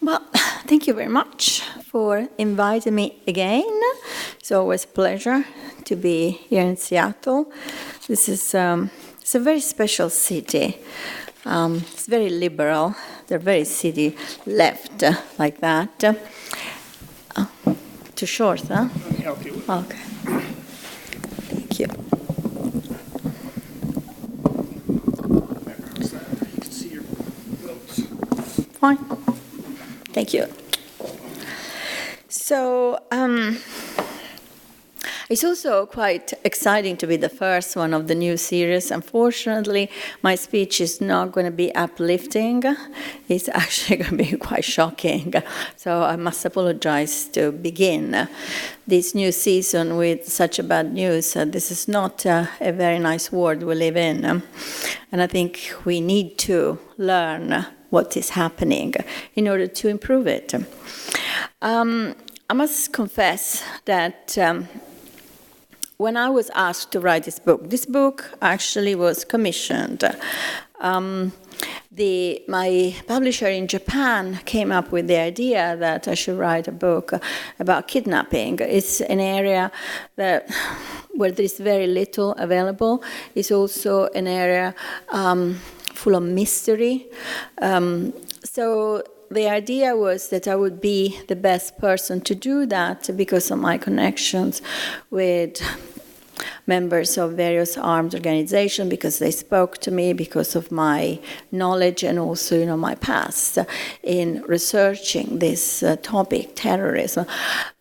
Well, thank you very much for inviting me again. It's always a pleasure to be here in Seattle. This is it's a very special city. It's very liberal. They're very city left like that. Too short, huh? Let me help you with Okay. Thank you. You can see your notes. Fine. Thank you. So, it's also quite exciting to be the first one of the new series. Unfortunately, my speech is not going to be uplifting. It's actually going to be quite shocking. So I must apologize to begin this new season with such a bad news. This is not a very nice world we live in. And I think we need to learn what is happening in order to improve it. I must confess that when I was asked to write this book actually was commissioned. My publisher in Japan came up with the idea that I should write a book about kidnapping. It's an area where there is very little available. It's also an area full of mystery. So the idea was that I would be the best person to do that because of my connections with members of various armed organizations, because they spoke to me, because of my knowledge and also, my past in researching this topic, terrorism.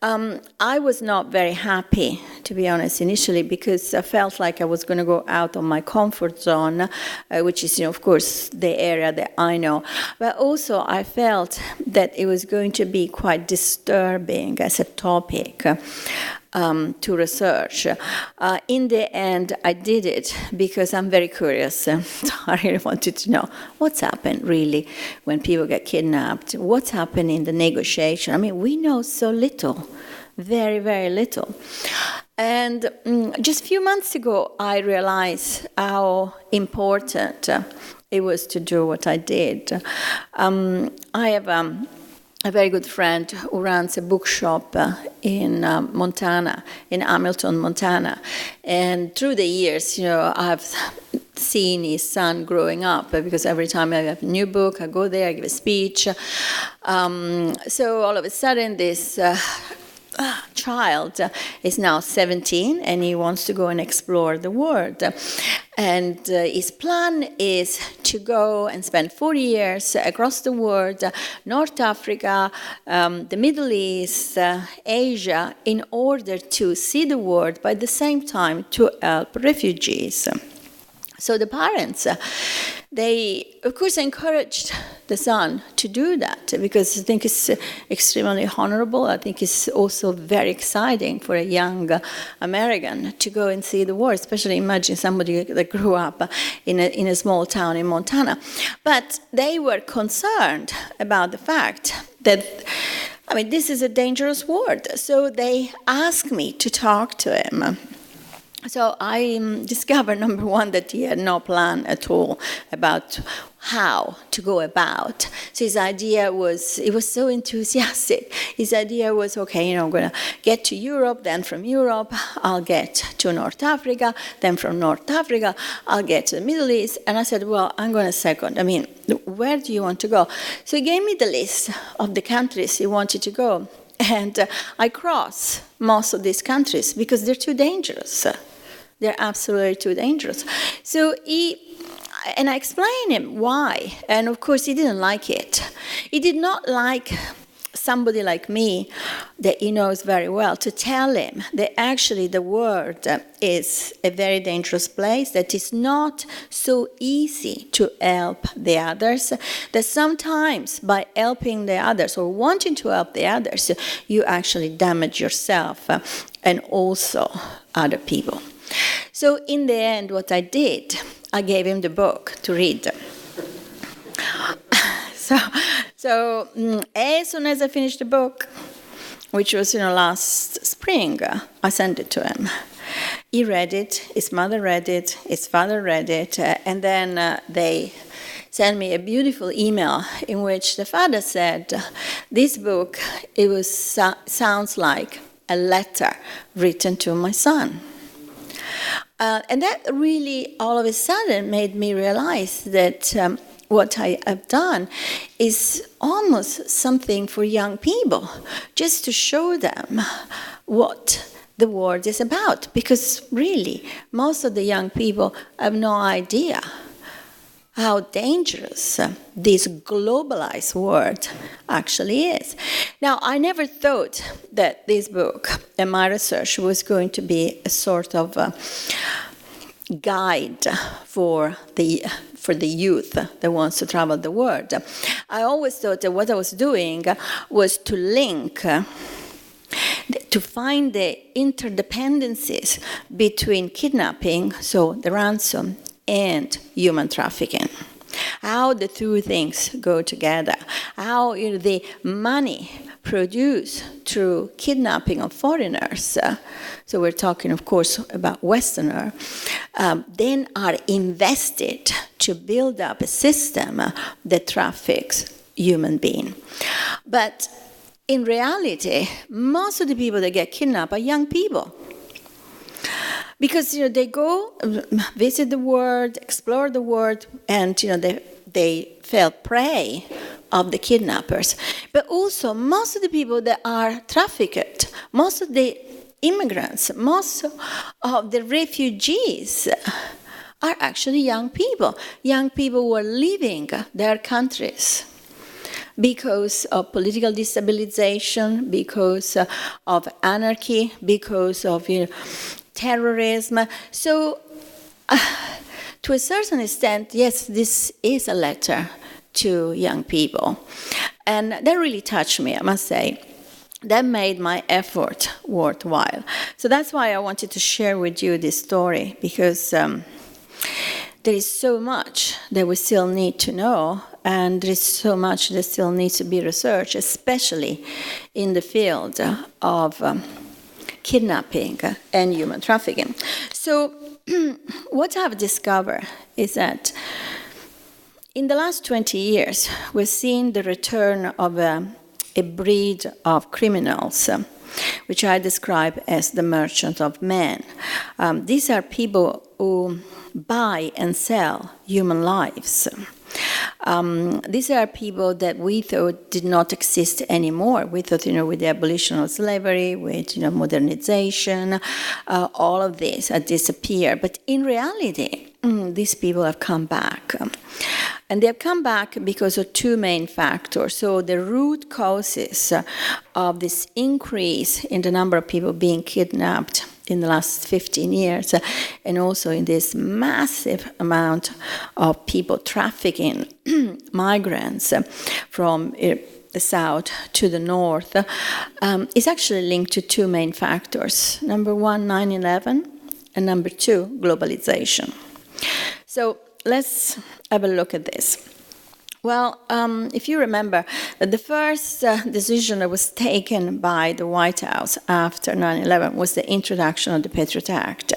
I was not very happy, to be honest, initially, because I felt like I was going to go out of my comfort zone, which is, of course, the area that I know. But also I felt that it was going to be quite disturbing as a topic. To research. In the end, I did it because I'm very curious. So I really wanted to know what's happened really when people get kidnapped. What's happened in the negotiation? I mean, we know so little, very, very little. And just a few months ago, I realized how important it was to do what I did. I have a very good friend who runs a bookshop in Montana, in Hamilton, Montana. And through the years, I've seen his son growing up, because every time I have a new book, I go there, I give a speech. So all of a sudden, this child is now 17, and he wants to go and explore the world. And his plan is to go and spend 40 years across the world, North Africa, the Middle East, Asia, in order to see the world, but at the same time to help refugees. So the parents, they, of course, encouraged the son to do that, because I think it's extremely honorable. I think it's also very exciting for a young American to go and see the world, especially imagine somebody that grew up in a small town in Montana. But they were concerned about the fact that, this is a dangerous world. So they asked me to talk to him. So I discovered, number one, that he had no plan at all about how to go about. So his idea was, he was so enthusiastic. His idea was, okay, I'm going to get to Europe, then from Europe, I'll get to North Africa, then from North Africa, I'll get to the Middle East. And I said, well, I'm going to second. Where do you want to go? So he gave me the list of the countries he wanted to go. And I cross most of these countries because they're too dangerous. They're absolutely too dangerous. So I explained him why. And of course, he didn't like it. He did not like somebody like me that he knows very well to tell him that actually the world is a very dangerous place, that it's not so easy to help the others, that sometimes by helping the others or wanting to help the others, you actually damage yourself and also other people. So in the end, what I did, I gave him the book to read. So as soon as I finished the book, which was last spring, I sent it to him. He read it, his mother read it, his father read it, and then they sent me a beautiful email in which the father said, this book, sounds like a letter written to my son. And that really, all of a sudden, made me realize that what I have done is almost something for young people, just to show them what the world is about. Because really, most of the young people have no idea how dangerous this globalized world actually is. Now, I never thought that this book and my research was going to be a sort of guide for the youth that wants to travel the world. I always thought that what I was doing was to link, to find the interdependencies between kidnapping, so the ransom, and human trafficking. How the two things go together. How the money produced through kidnapping of foreigners, so we're talking, of course, about Westerners, then are invested to build up a system that traffics human beings. But in reality, most of the people that get kidnapped are young people. Because they go visit the world, explore the world, and they fell prey of the kidnappers. But also, most of the people that are trafficked, most of the immigrants, most of the refugees are actually young people who are leaving their countries because of political destabilization, because of anarchy, because of terrorism. So, to a certain extent, yes, this is a letter to young people. And that really touched me, I must say. That made my effort worthwhile. So that's why I wanted to share with you this story, because there is so much that we still need to know, and there is so much that still needs to be researched, especially in the field of kidnapping and human trafficking. So what I've discovered is that in the last 20 years, we've seen the return of a breed of criminals, which I describe as the merchants of men. These are people who buy and sell human lives. These are people that we thought did not exist anymore. We thought, with the abolition of slavery, with modernization, all of this had disappeared. But in reality, these people have come back. And they have come back because of two main factors. So the root causes of this increase in the number of people being kidnapped in the last 15 years, and also in this massive amount of people trafficking migrants from the south to the north, is actually linked to two main factors. Number one, 9/11, and number two, globalization. So let's have a look at this. Well, if you remember, the first decision that was taken by the White House after 9/11 was the introduction of the Patriot Act.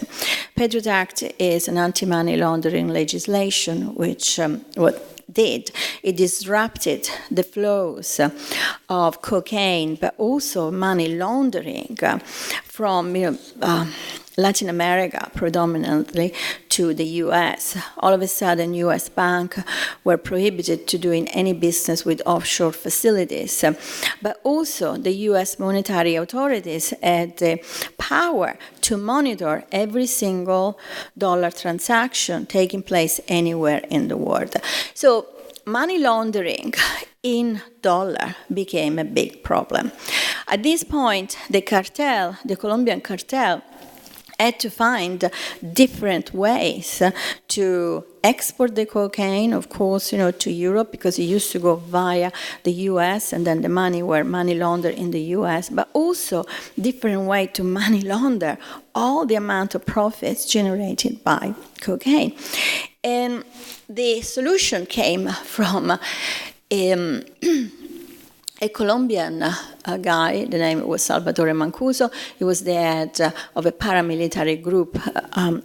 Patriot Act is an anti-money laundering legislation which it disrupted the flows of cocaine, but also money laundering from Latin America predominantly to the US. All of a sudden, US banks were prohibited to doing any business with offshore facilities. But also, the US monetary authorities had the power to monitor every single dollar transaction taking place anywhere in the world. So, money laundering in dollar became a big problem. At this point, the Colombian cartel, had to find different ways to export the cocaine, of course, to Europe, because it used to go via the US, and then the money were money laundered in the US, but also different way to money launder all the amount of profits generated by cocaine. And the solution came from a Colombian guy, the name was Salvatore Mancuso. He was the head of a paramilitary group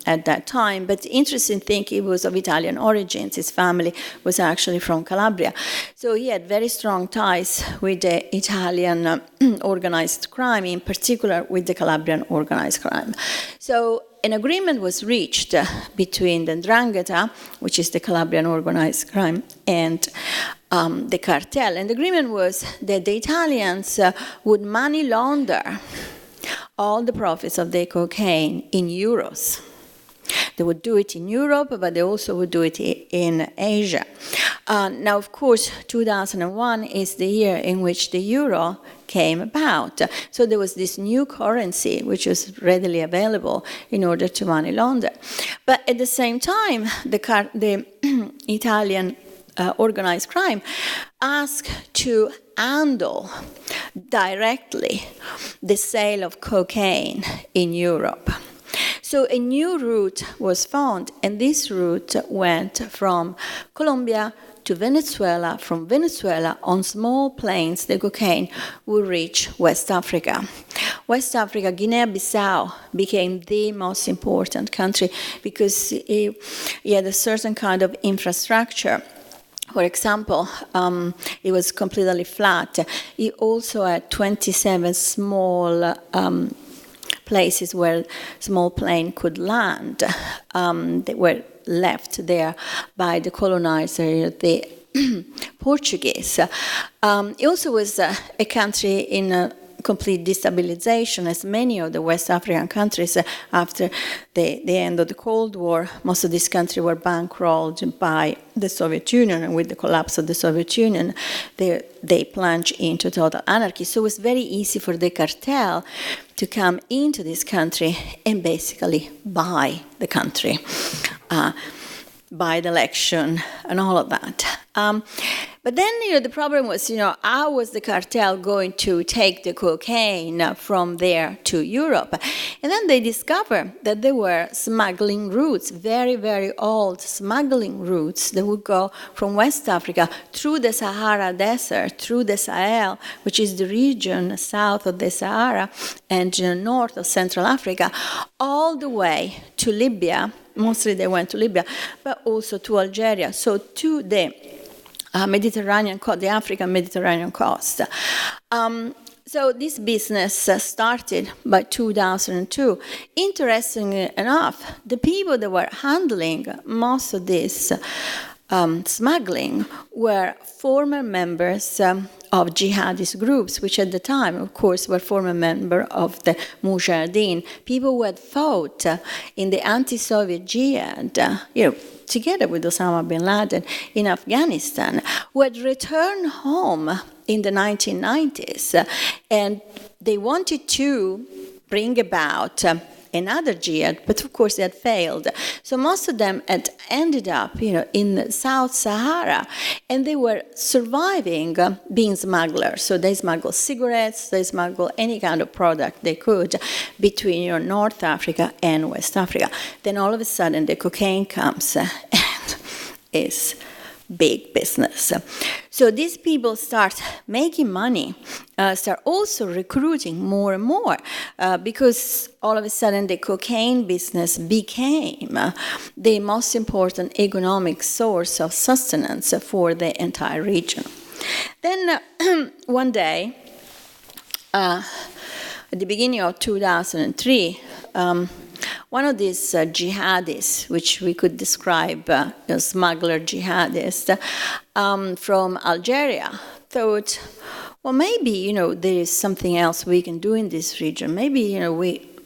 at that time. But the interesting thing, he was of Italian origins. His family was actually from Calabria. So he had very strong ties with the Italian organized crime, in particular with the Calabrian organized crime. So an agreement was reached between the 'Ndrangheta, which is the Calabrian organized crime, and the cartel. And the agreement was that the Italians would money launder all the profits of the cocaine in euros. They would do it in Europe, but they also would do it in Asia. Now, of course, 2001 is the year in which the euro came about. So there was this new currency which was readily available in order to money launder. But at the same time, the Italian organized crime asked to handle directly the sale of cocaine in Europe. So a new route was found, and this route went from Colombia to Venezuela. From Venezuela, on small planes, the cocaine would reach West Africa. West Africa, Guinea-Bissau became the most important country because it had a certain kind of infrastructure. For example, it was completely flat. It also had 27 small places where small plane could land. They were left there by the colonizer, the Portuguese. It also was a country in complete destabilization, as many of the West African countries after the end of the Cold War. Most of these countries were bankrolled by the Soviet Union, and with the collapse of the Soviet Union, they plunged into total anarchy. So it was very easy for the cartel to come into this country and basically buy the country, buy the election, and all of that. But then, the problem was, how was the cartel going to take the cocaine from there to Europe? And then they discovered that there were smuggling routes, very, very old smuggling routes that would go from West Africa through the Sahara Desert, through the Sahel, which is the region south of the Sahara and north of Central Africa, all the way to Libya. Mostly they went to Libya, but also to Algeria, so to the Mediterranean coast, the African Mediterranean coast. So this business started by 2002. Interestingly enough, the people that were handling most of this smuggling were former members of jihadist groups, which at the time, of course, were former members of the Mujahideen, people who had fought in the anti-Soviet jihad, together with Osama bin Laden in Afghanistan, who had returned home in the 1990s, and they wanted to bring about another jihad, but of course they had failed. So most of them had ended up, in South Sahara, and they were surviving being smugglers. So they smuggled cigarettes, they smuggled any kind of product they could between North Africa and West Africa. Then all of a sudden the cocaine comes and is big business. So these people start making money, start also recruiting more and more, because all of a sudden the cocaine business became the most important economic source of sustenance for the entire region. Then one day, at the beginning of 2003, one of these jihadists, which we could describe as smuggler jihadists, from Algeria, thought, well, maybe, there is something else we can do in this region. Maybe,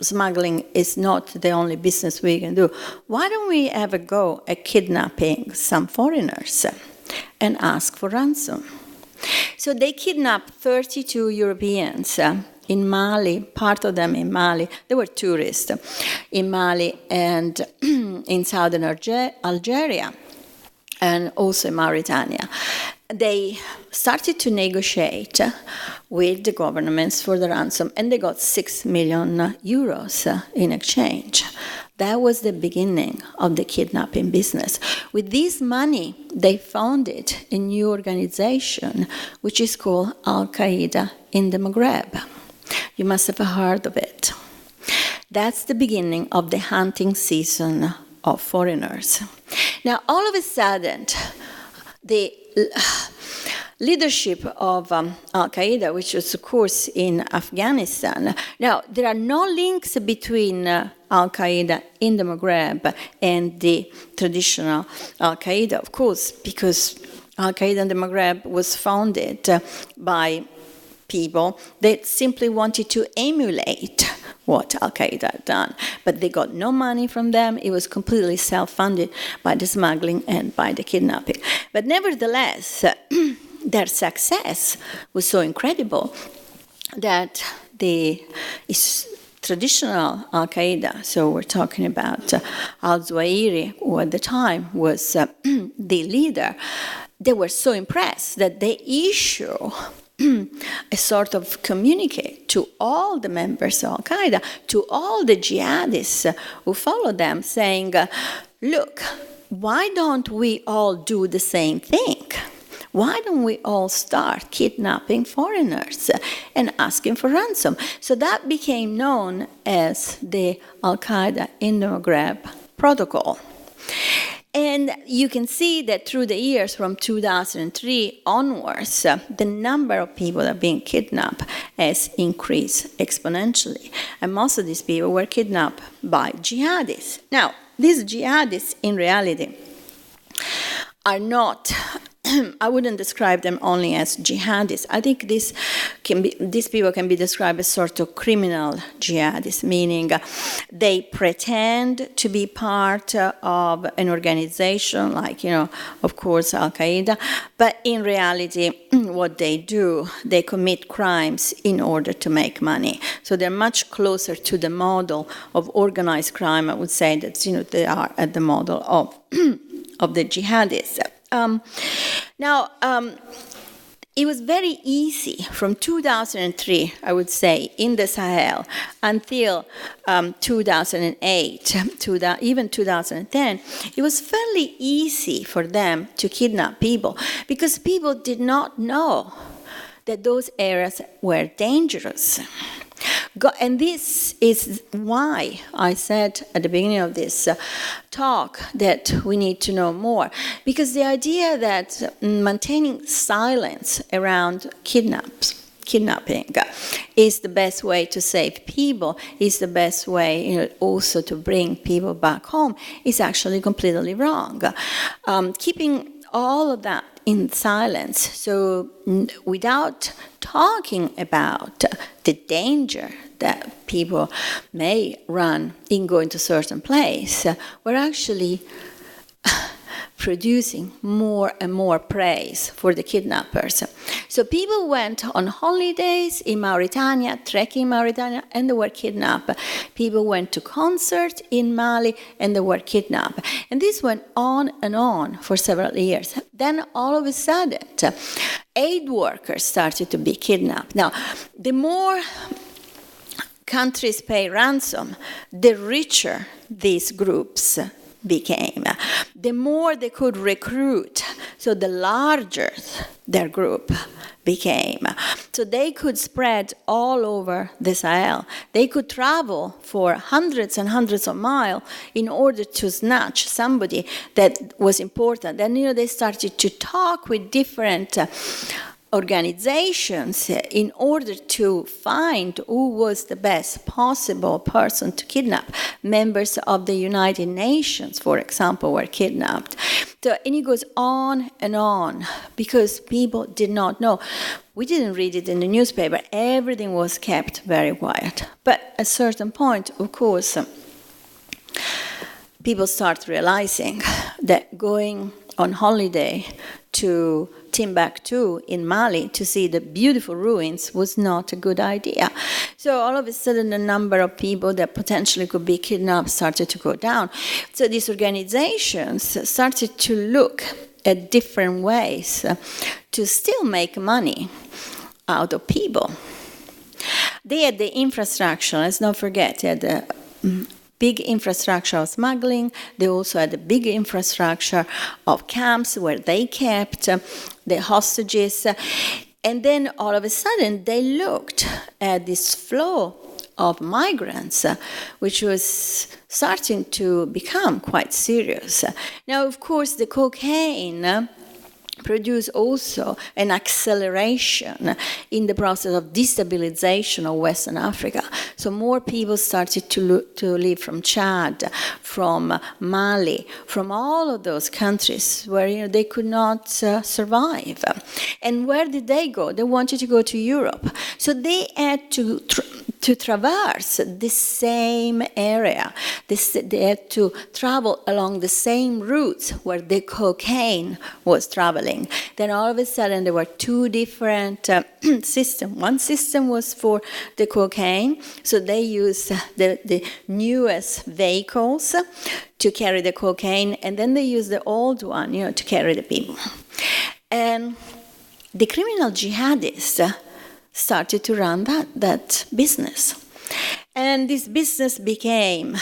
smuggling is not the only business we can do. Why don't we have a go at kidnapping some foreigners and ask for ransom? So they kidnapped 32 Europeans in Mali, part of them in Mali. They were tourists in Mali and in southern Algeria, and also in Mauritania. they started to negotiate with the governments for the ransom, and they got 6 million euros in exchange. That was the beginning of the kidnapping business. With this money, they founded a new organization, which is called Al-Qaeda in the Maghreb. You must have heard of it. That's the beginning of the hunting season of foreigners. Now, all of a sudden, the leadership of Al-Qaeda, which was, of course, in Afghanistan. Now, there are no links between Al-Qaeda in the Maghreb and the traditional Al-Qaeda, of course, because Al-Qaeda in the Maghreb was founded by people that simply wanted to emulate what Al-Qaeda had done. But they got no money from them. It was completely self-funded by the smuggling and by the kidnapping. But nevertheless, their success was so incredible that the traditional Al-Qaeda, so we're talking about al-Zawahiri, who at the time was the leader, they were so impressed that they issue a sort of communique to all the members of Al-Qaeda, to all the jihadists who follow them, saying, look, why don't we all do the same thing? Why don't we all start kidnapping foreigners and asking for ransom? So that became known as the Al-Qaeda in the Maghreb Protocol. And you can see that through the years from 2003 onwards, the number of people that are being kidnapped has increased exponentially. And most of these people were kidnapped by jihadists. Now, these jihadists, in reality, are not, I wouldn't describe them only as jihadists. I think these people can be described as sort of criminal jihadists, meaning they pretend to be part of an organization like, of course, Al-Qaeda, but in reality, what they do, they commit crimes in order to make money. So they're much closer to the model of organized crime, I would say, that they are at the model of of the jihadists. It was very easy from 2003, I would say, in the Sahel until 2008, even 2010. It was fairly easy for them to kidnap people because people did not know that those areas were dangerous. And this is why I said at the beginning of this talk that we need to know more. Because the idea that maintaining silence around kidnapping is the best way to save people, is the best way also to bring people back home, is actually completely wrong. Keeping all of that in silence, so without talking about the danger that people may run in going to a certain place, we're actually producing more and more praise for the kidnappers. So people went on holidays in Mauritania, trekking in Mauritania, and they were kidnapped. People went to concerts in Mali, and they were kidnapped. And this went on and on for several years. Then all of a sudden, aid workers started to be kidnapped. Now, the more countries pay ransom, the richer these groups became. The more they could recruit, so the larger their group became. So they could spread all over the Sahel. They could travel for hundreds and hundreds of miles in order to snatch somebody that was important. Then they started to talk with different organizations in order to find who was the best possible person to kidnap. Members of the United Nations, for example, were kidnapped. So, and it goes on and on because people did not know. We didn't read it in the newspaper. Everything was kept very quiet. But at a certain point, of course, people start realizing that going on holiday to Timbuktu in Mali to see the beautiful ruins was not a good idea. So all of a sudden the number of people that potentially could be kidnapped started to go down. So these organizations started to look at different ways to still make money out of people. They had the infrastructure, let's not forget, they had the big infrastructure of smuggling. They also had a big infrastructure of camps where they kept the hostages. And then all of a sudden they looked at this flow of migrants, which was starting to become quite serious. Now, of course, the cocaine produced also an acceleration in the process of destabilization of Western Africa. So more people started to leave from Chad, from Mali, from all of those countries where they could not survive. And where did they go? They wanted to go to Europe. So they had to traverse the same area. They had to travel along the same routes where the cocaine was traveling. Then all of a sudden there were two different systems. One system was for the cocaine, so they used the newest vehicles to carry the cocaine, and then they used the old one, to carry the people. And the criminal jihadists started to run that business. And this business became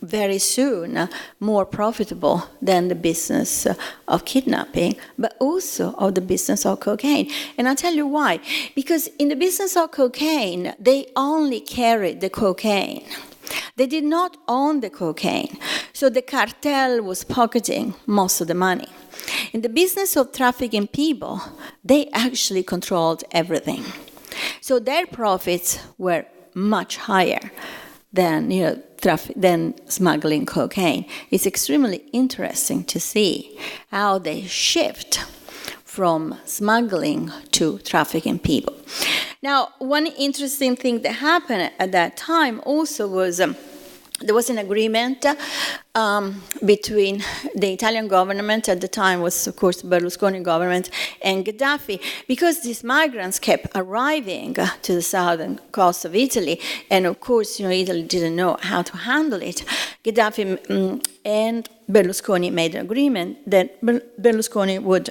very soon more profitable than the business of kidnapping, but also of the business of cocaine. And I'll tell you why. Because in the business of cocaine, they only carried the cocaine. They did not own the cocaine. So the cartel was pocketing most of the money. In the business of trafficking people, they actually controlled everything. So their profits were much higher than smuggling cocaine. It's extremely interesting to see how they shift from smuggling to trafficking people. Now, one interesting thing that happened at that time also was there was an agreement between the Italian government, at the time was, of course, Berlusconi government, and Gaddafi, because these migrants kept arriving to the southern coast of Italy, and of course, Italy didn't know how to handle it. Gaddafi and Berlusconi made an agreement that Berlusconi would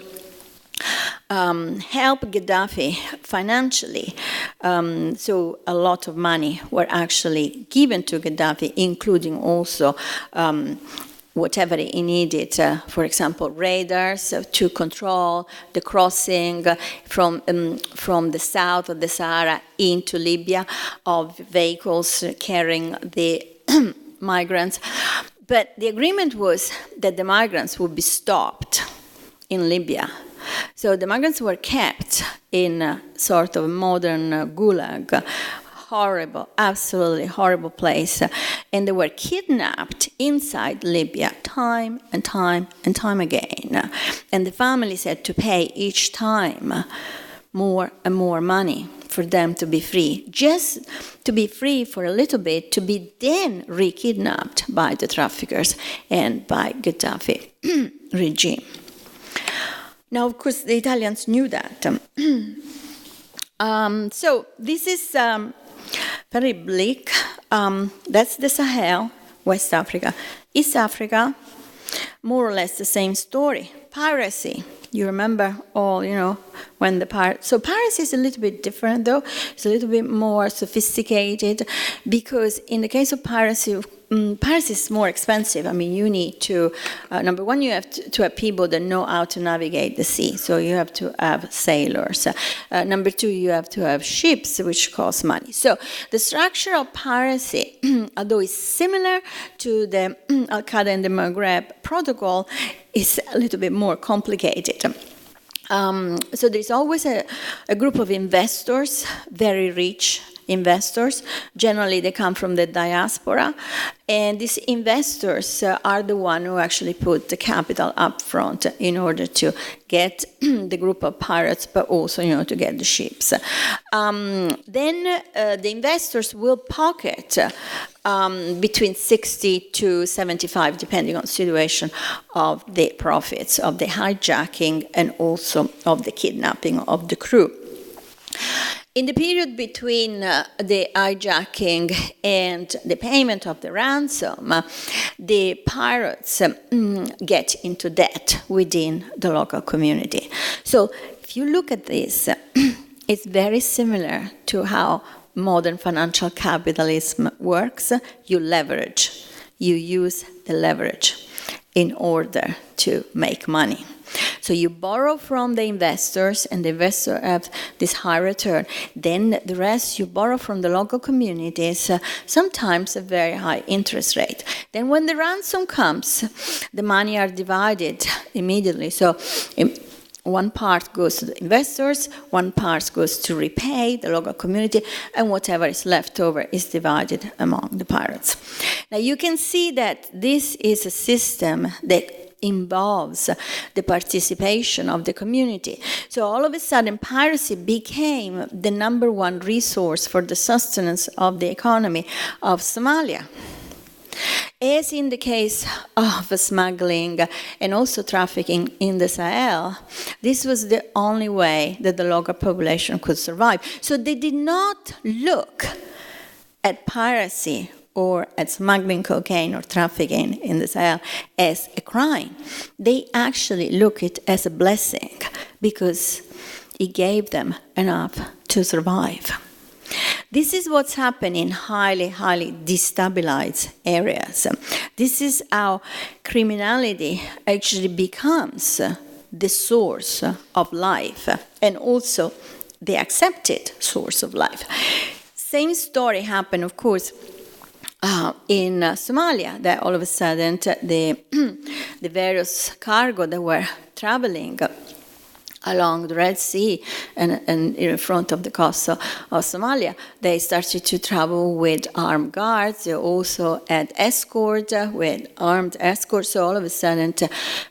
help Gaddafi financially. So a lot of money were actually given to Gaddafi, including also whatever he needed, for example, radars to control the crossing from the south of the Sahara into Libya of vehicles carrying the migrants. But the agreement was that the migrants would be stopped in Libya. So the migrants were kept in a sort of modern gulag, horrible, absolutely horrible place, and they were kidnapped inside Libya time and time and time again. And the families had to pay each time more and more money for them to be free, just to be free for a little bit, to be then re-kidnapped by the traffickers and by Gaddafi regime. Now, of course, the Italians knew that. So this is very bleak. That's the Sahel, West Africa. East Africa, more or less the same story. Piracy. You remember all, when the So piracy is a little bit different, though. It's a little bit more sophisticated, because in the case of piracy is more expensive. I mean, you need to, number one, you have to have people that know how to navigate the sea. So you have to have sailors. Number two, you have to have ships, which cost money. So the structure of piracy, although it's similar to the Al-Qaeda and the Maghreb protocol, is a little bit more complicated. So there's always a group of investors, very rich investors. Generally, they come from the diaspora. And these investors are the ones who actually put the capital up front in order to get the group of pirates, but also, to get the ships. Then the investors will pocket between 60 to 75, depending on the situation, of the profits of the hijacking and also of the kidnapping of the crew. In the period between the hijacking and the payment of the ransom, the pirates get into debt within the local community. So if you look at this, it's very similar to how modern financial capitalism works. You leverage. You use the leverage in order to make money. So you borrow from the investors, and the investors have this high return. Then the rest you borrow from the local communities, sometimes a very high interest rate. Then when the ransom comes, the money are divided immediately. So one part goes to the investors, one part goes to repay the local community, and whatever is left over is divided among the pirates. Now you can see that this is a system that involves the participation of the community. So all of a sudden, piracy became the number one resource for the sustenance of the economy of Somalia. As in the case of smuggling and also trafficking in the Sahel, this was the only way that the local population could survive. So they did not look at piracy or at smuggling cocaine or trafficking in the Sahel as a crime. They actually look it as a blessing because it gave them enough to survive. This is what's happening in highly, highly destabilized areas. This is how criminality actually becomes the source of life and also the accepted source of life. Same story happened, of course, in Somalia, that all of a sudden the various cargo that were traveling along the Red Sea and in front of the coast of Somalia, they started to travel with armed guards. They also had escort, with armed escorts. So all of a sudden,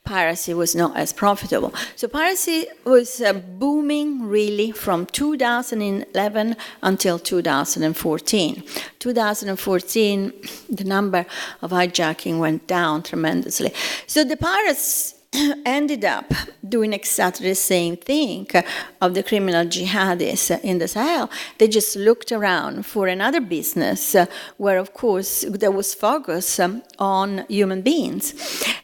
piracy was not as profitable. So piracy was booming really from 2011 until 2014. 2014, the number of hijacking went down tremendously. So the pirates ended up doing exactly the same thing of the criminal jihadists in the Sahel. They just looked around for another business where, of course, there was focus on human beings.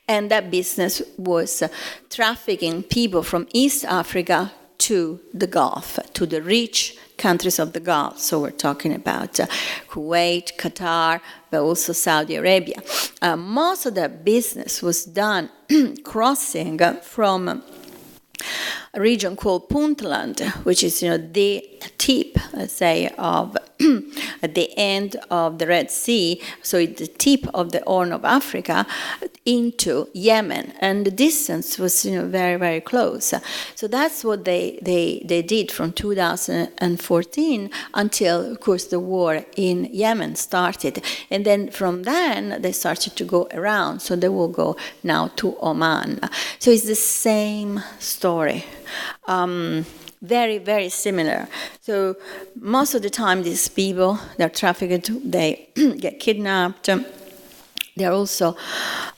And that business was trafficking people from East Africa to the Gulf, to the rich countries of the Gulf. So we're talking about Kuwait, Qatar, but also Saudi Arabia. Most of that business was done crossing from a region called Puntland, which is, the tip, let's say, of at the end of the Red Sea, so it's the tip of the Horn of Africa, into Yemen, and the distance was, very, very close. So that's what they did from 2014 until, of course, the war in Yemen started, and then from then they started to go around. So they will go now to Oman. So it's the same story. Very, very similar. So most of the time, these people, they're trafficked, they get kidnapped. They're also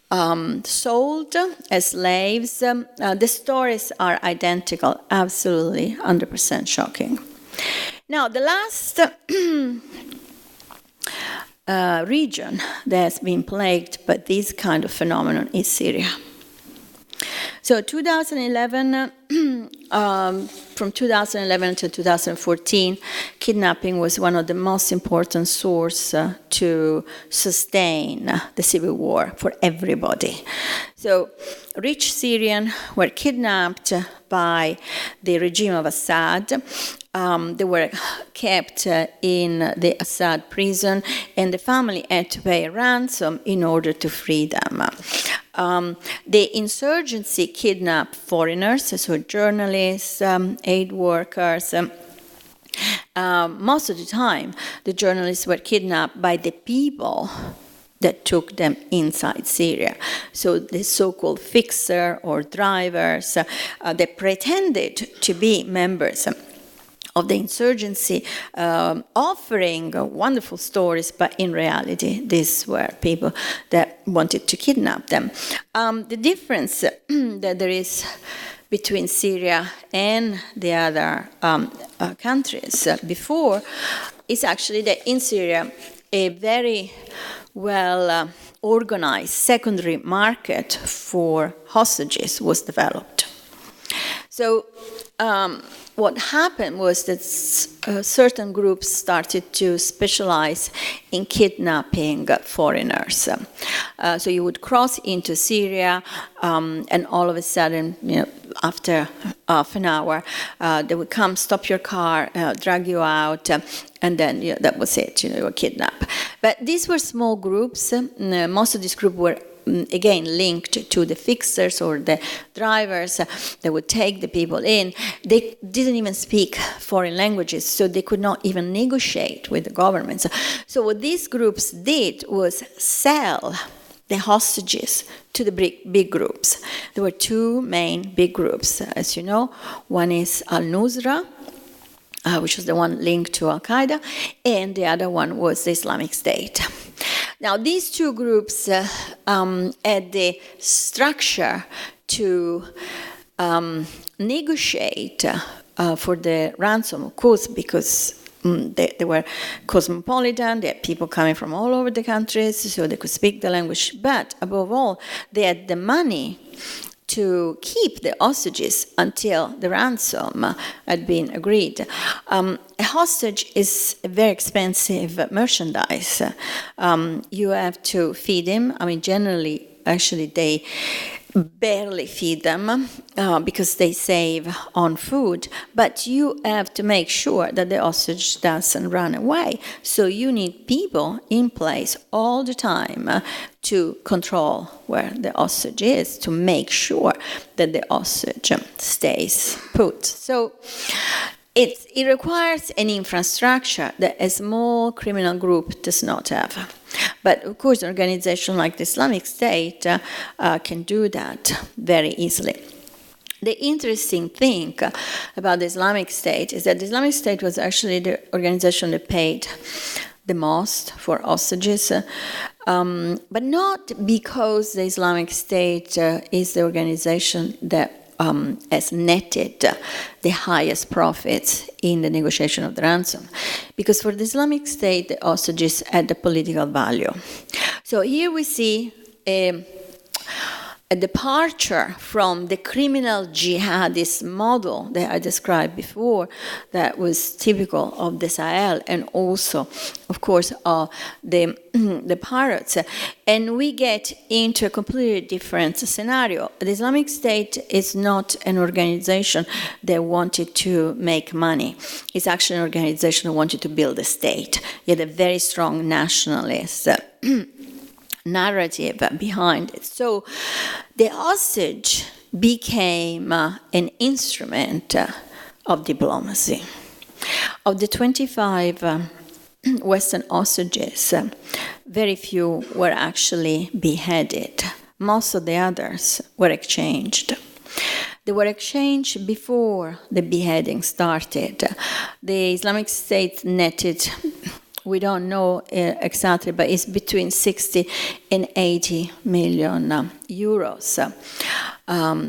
sold as slaves. The stories are identical, absolutely 100% shocking. Now, the last region that has been plagued by this kind of phenomenon is Syria. So 2011, from 2011 to 2014, kidnapping was one of the most important sources to sustain the civil war for everybody. So rich Syrians were kidnapped by the regime of Assad. They were kept in the Assad prison, and the family had to pay a ransom in order to free them. The insurgency kidnapped foreigners, so journalists, aid workers. Most of the time, the journalists were kidnapped by the people that took them inside Syria. So the so-called fixer or drivers, they pretended to be members of the insurgency, offering wonderful stories, but in reality, these were people that wanted to kidnap them. The difference that there is between Syria and the other countries before is actually that in Syria, a very well organized secondary market for hostages was developed. So what happened was that certain groups started to specialize in kidnapping foreigners. So you would cross into Syria, and all of a sudden, after half an hour, they would come, stop your car, drag you out, and then that was it. You were kidnapped. But these were small groups. Most of these groups were again linked to the fixers or the drivers that would take the people in. They didn't even speak foreign languages, so they could not even negotiate with the governments. So what these groups did was sell the hostages to the big groups. There were two main big groups, as you know. One is Al-Nusra, which was the one linked to Al-Qaeda, and the other one was the Islamic State. Now, these two groups had the structure to negotiate for the ransom, of course, because they were cosmopolitan, they had people coming from all over the countries, so they could speak the language, but above all, they had the money to keep the hostages until the ransom had been agreed. A hostage is a very expensive merchandise. You have to feed him. I mean, generally, actually, they barely feed them because they save on food, but you have to make sure that the hostage doesn't run away. So you need people in place all the time to control where the hostage is, to make sure that the hostage stays put. So it requires an infrastructure that a small criminal group does not have. But of course, an organization like the Islamic State can do that very easily. The interesting thing about the Islamic State is that the Islamic State was actually the organization that paid the most for hostages, but not because the Islamic State is the organization that has netted the highest profits in the negotiation of the ransom. Because for the Islamic State, the hostages had the political value. So here we see a departure from the criminal jihadist model that I described before, that was typical of the Sahel and also, of course, the pirates. And we get into a completely different scenario. The Islamic State is not an organization that wanted to make money. It's actually an organization that wanted to build a state. It had a very strong nationalist narrative behind it. So the hostage became an instrument of diplomacy. Of the 25 Western hostages, very few were actually beheaded. Most of the others were exchanged. They were exchanged before the beheading started. The Islamic State netted, we don't know exactly, but it's between 60 and 80 million euros.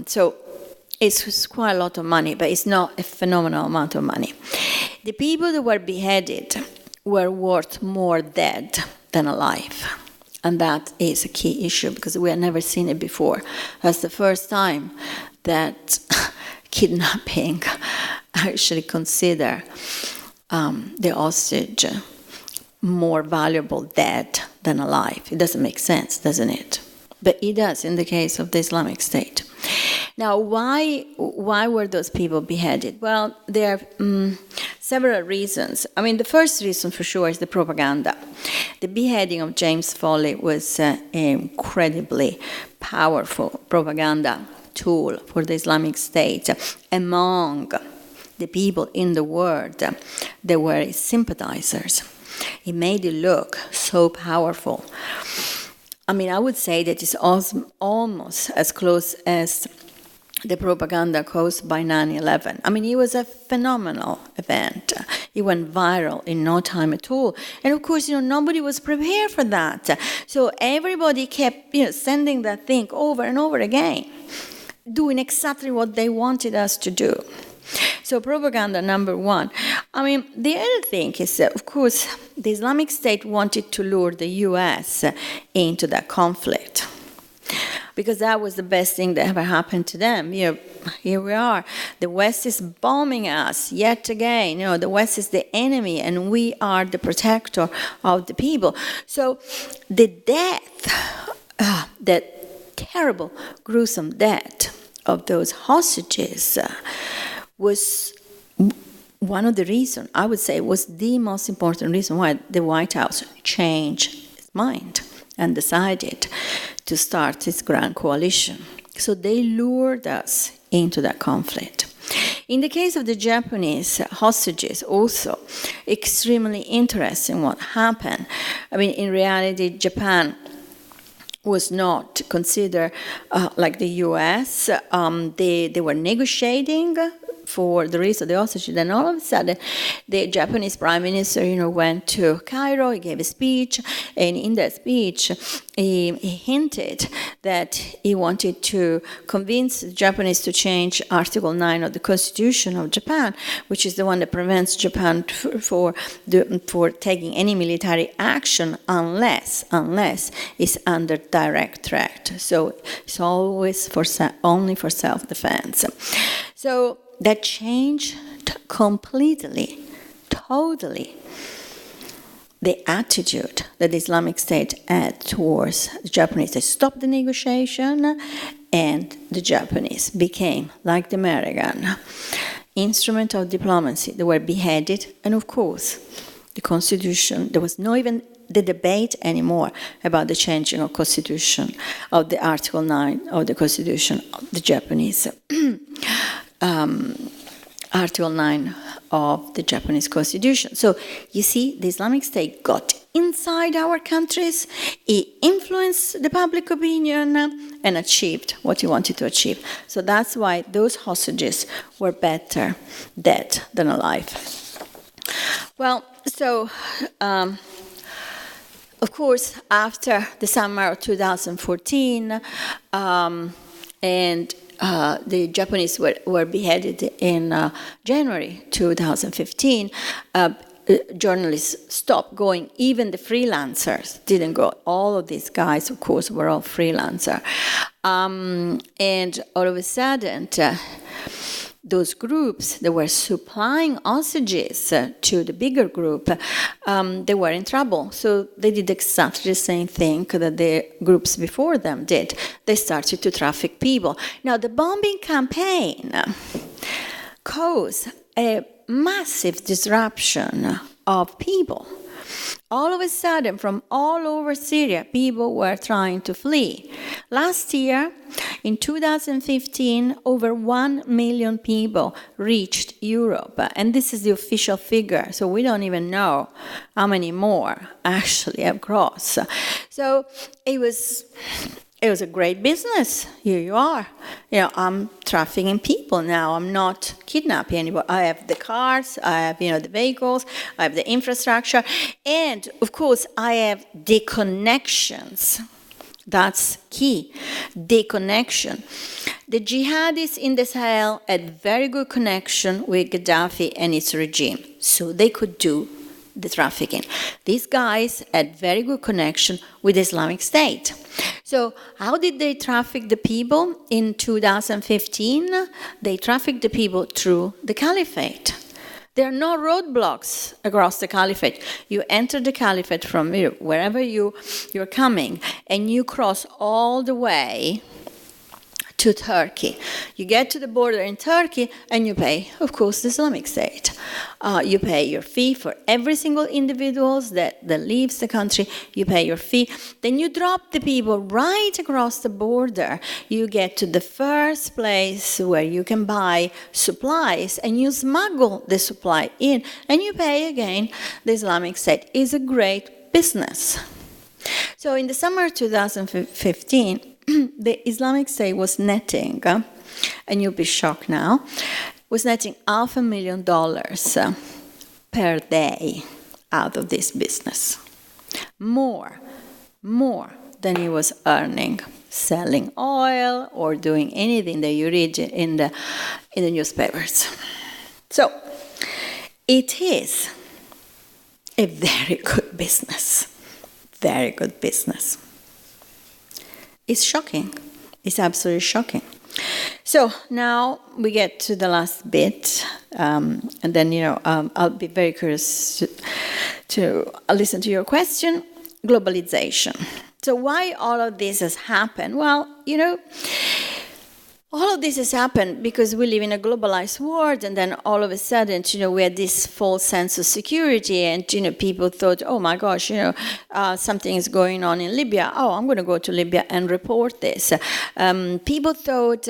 So it's quite a lot of money, but it's not a phenomenal amount of money. The people that were beheaded were worth more dead than alive. And that is a key issue because we have never seen it before. That's the first time that kidnapping actually consider the hostage more valuable dead than alive. It doesn't make sense, doesn't it? But it does in the case of the Islamic State. Now, why were those people beheaded? Well, there are several reasons. I mean, the first reason for sure is the propaganda. The beheading of James Foley was an incredibly powerful propaganda tool for the Islamic State among the people in the world that were sympathizers. It made it look so powerful. I mean, I would say that it's almost as close as the propaganda caused by 9/11. I mean, it was a phenomenal event. It went viral in no time at all. And of course, nobody was prepared for that. So everybody kept, sending that thing over and over again. doing exactly what they wanted us to do. So propaganda number one. I mean, the other thing is that, of course, the Islamic State wanted to lure the US into that conflict, because that was the best thing that ever happened to them. You know, here we are. The West is bombing us yet again. You know, the West is the enemy, and we are the protector of the people. So the death, that terrible, gruesome death of those hostages was one of the reasons, I would say, was the most important reason why the White House changed its mind and decided to start this grand coalition. So they lured us into that conflict. In the case of the Japanese hostages, also extremely interesting what happened. I mean, in reality, Japan was not considered like the US. They were negotiating for the release of the hostages. Then all of a sudden, the Japanese prime minister, went to Cairo. He gave a speech, and in that speech, he hinted that he wanted to convince the Japanese to change Article 9 of the Constitution of Japan, which is the one that prevents Japan for taking any military action unless it's under direct threat. So it's always only for self-defense. So that changed completely, totally, the attitude that the Islamic State had towards the Japanese. They stopped the negotiation, and the Japanese became, like the American, instrument of diplomacy. They were beheaded, and of course, the Constitution, there was no even the debate anymore about the changing of Constitution, of the Article 9 of the Constitution of the Japanese. Article 9 of the Japanese Constitution. So you see, the Islamic State got inside our countries, it influenced the public opinion, and achieved what it wanted to achieve. So that's why those hostages were better dead than alive. Well, so of course, after the summer of 2014, and the Japanese were beheaded in January 2015. Journalists stopped going. Even the freelancers didn't go. All of these guys, of course, were all freelancers. And all of a sudden, those groups that were supplying hostages to the bigger group, they were in trouble. So they did exactly the same thing that the groups before them did. They started to traffic people. Now, the bombing campaign caused a massive disruption of people. All of a sudden, from all over Syria, people were trying to flee. Last year, in 2015, over 1 million people reached Europe. And this is the official figure, so we don't even know how many more actually have crossed. So it was a great business. Here you are. I'm trafficking people now. I'm not kidnapping anybody. I have the cars, I have, the vehicles, I have the infrastructure, and of course, I have the connections. That's key, the connection. The jihadis in the Sahel had very good connection with Gaddafi and his regime, so they could do the trafficking. These guys had very good connection with the Islamic State. So how did they traffic the people in 2015? They trafficked the people through the caliphate. There are no roadblocks across the caliphate. You enter the caliphate from wherever you're coming, and you cross all the way to Turkey. You get to the border in Turkey, and you pay, of course, the Islamic State. You pay your fee for every single individual that leaves the country. You pay your fee. Then you drop the people right across the border. You get to the first place where you can buy supplies, and you smuggle the supply in, and you pay again the Islamic State. It's a great business. So in the summer of 2015, the Islamic State was netting, and you'll be shocked now, was netting $500,000 per day out of this business. More than he was earning selling oil or doing anything that you read in the newspapers. So it is a very good business. Very good business. It's shocking. It's absolutely shocking. So now we get to the last bit, and then, I'll be very curious to listen to your question. Globalization. So why all of this has happened? Well, all of this has happened because we live in a globalized world, and then all of a sudden, we had this false sense of security, and, people thought, oh my gosh, something is going on in Libya. Oh, I'm going to go to Libya and report this. People thought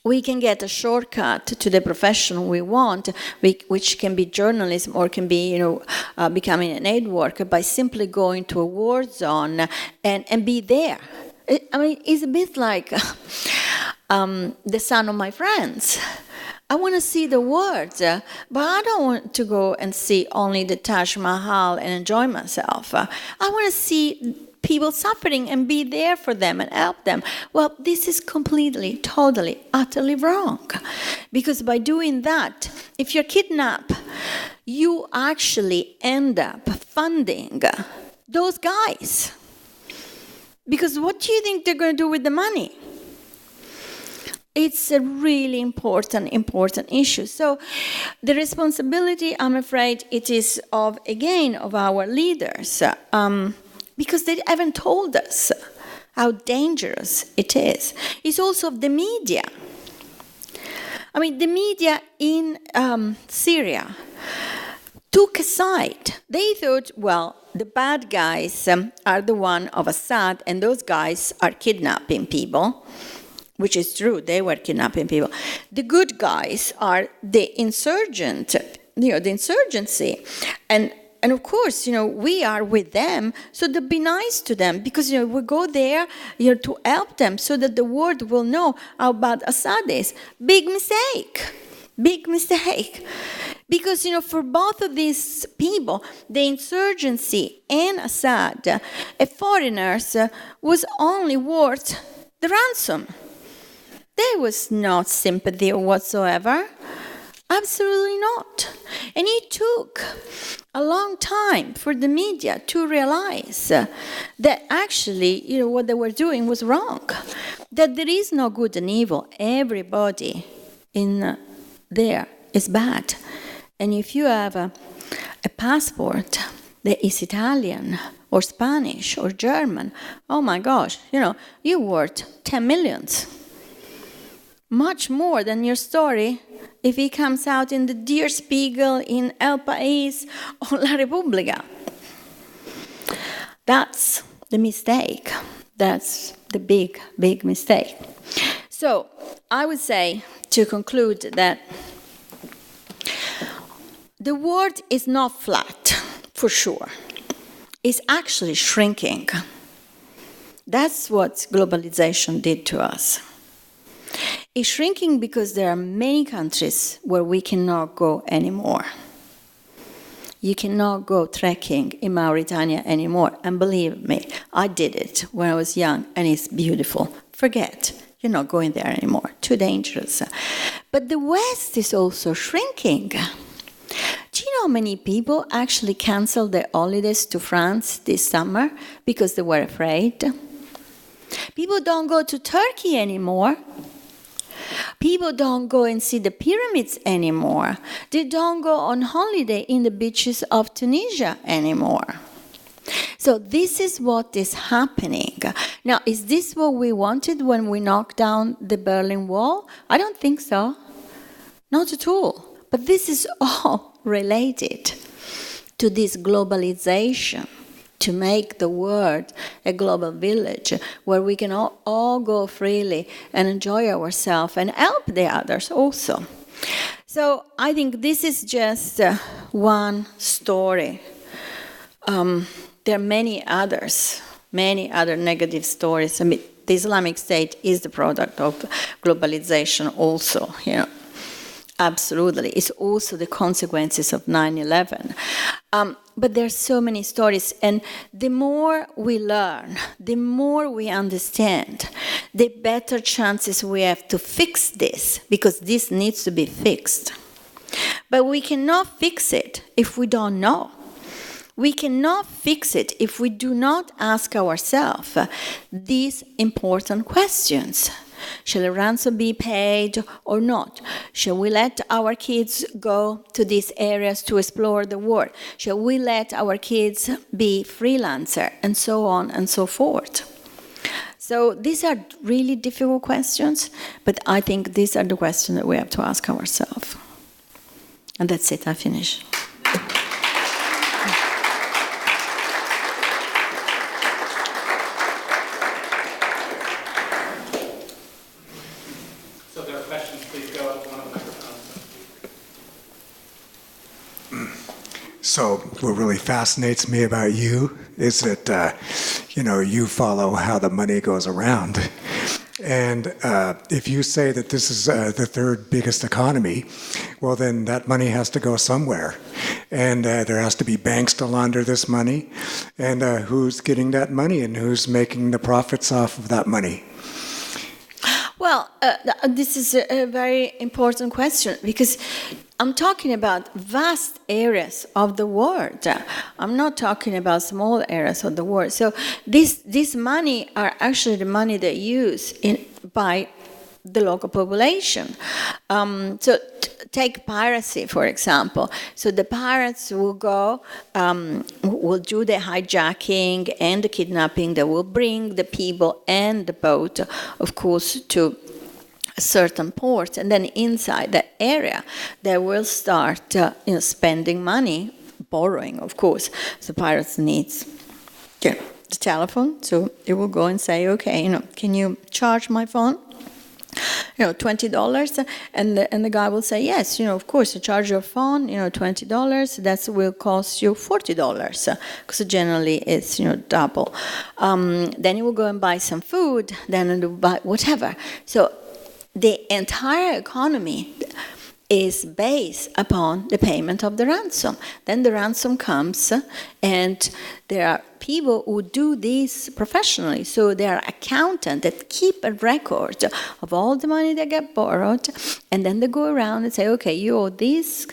we can get a shortcut to the profession we want, which can be journalism or can be, becoming an aid worker by simply going to a war zone and be there. It's a bit like the son of my friends. I want to see the world, but I don't want to go and see only the Taj Mahal and enjoy myself. I want to see people suffering and be there for them and help them. Well, this is completely, totally, utterly wrong. Because by doing that, if you're kidnapped, you actually end up funding those guys. Because what do you think they're going to do with the money? It's a really important issue. So the responsibility, I'm afraid, it is of our leaders, because they haven't told us how dangerous it is. It's also of the media. The media in Syria took a side. They thought, well, the bad guys are the one of Assad, and those guys are kidnapping people, which is true. They were kidnapping people. The good guys are the insurgent, the insurgency, and of course, we are with them, so to be nice to them, because, we go there, to help them so that the world will know how bad Assad is. Big mistake. Because, for both of these people, the insurgency and Assad, foreigners, was only worth the ransom. There was no sympathy whatsoever. Absolutely not. And it took a long time for the media to realize that actually, what they were doing was wrong. That there is no good and evil. Everybody in there is bad. And if you have a passport that is Italian or Spanish or German, oh my gosh, you're worth 10 millions. Much more than your story if it comes out in the Der Spiegel, in El País, or La Repubblica. That's the mistake. That's the big, big mistake. So I would say, to conclude, that the world is not flat, for sure. It's actually shrinking. That's what globalization did to us. It's shrinking because there are many countries where we cannot go anymore. You cannot go trekking in Mauritania anymore. And believe me, I did it when I was young, and it's beautiful. Forget, you're not going there anymore. Too dangerous. But the West is also shrinking. Do you know how many people actually canceled their holidays to France this summer because they were afraid? People don't go to Turkey anymore. People don't go and see the pyramids anymore. They don't go on holiday in the beaches of Tunisia anymore. So this is what is happening. Now, is this what we wanted when we knocked down the Berlin Wall? I don't think so. Not at all. But this is all related to this globalization, to make the world a global village where we can all go freely and enjoy ourselves and help the others also. So I think this is just one story. There are many other negative stories. The Islamic State is the product of globalization also, Absolutely. It's also the consequences of 9/11. But there's so many stories, and the more we learn, the more we understand, the better chances we have to fix this, because this needs to be fixed. But we cannot fix it if we don't know. We cannot fix it if we do not ask ourselves these important questions. Shall a ransom be paid or not? Shall we let our kids go to these areas to explore the world? Shall we let our kids be freelancer? And so on and so forth. So these are really difficult questions, but I think these are the questions that we have to ask ourselves. And that's it, I finish. So what really fascinates me about you is that, you follow how the money goes around. And if you say that this is the third biggest economy, well, then that money has to go somewhere. And there has to be banks to launder this money. And who's getting that money and who's making the profits off of that money? Well, this is a very important question, because I'm talking about vast areas of the world. I'm not talking about small areas of the world. So this money are actually the money that used by the local population. Take piracy, for example. So the pirates will go, will do the hijacking and the kidnapping. They will bring the people and the boat, of course, to a certain port, and then inside that area, they will start spending money, borrowing, of course. So pirates needs the telephone, so they will go and say, okay, can you charge my phone? $20, and the guy will say, yes, of course, you charge your phone, $20, that will cost you $40, because generally it's, double. Then you will go and buy some food, then you will buy whatever. So the entire economy is based upon the payment of the ransom. Then the ransom comes, and there are people who do this professionally. So there are accountants that keep a record of all the money that get borrowed, and then they go around and say, okay, you owe this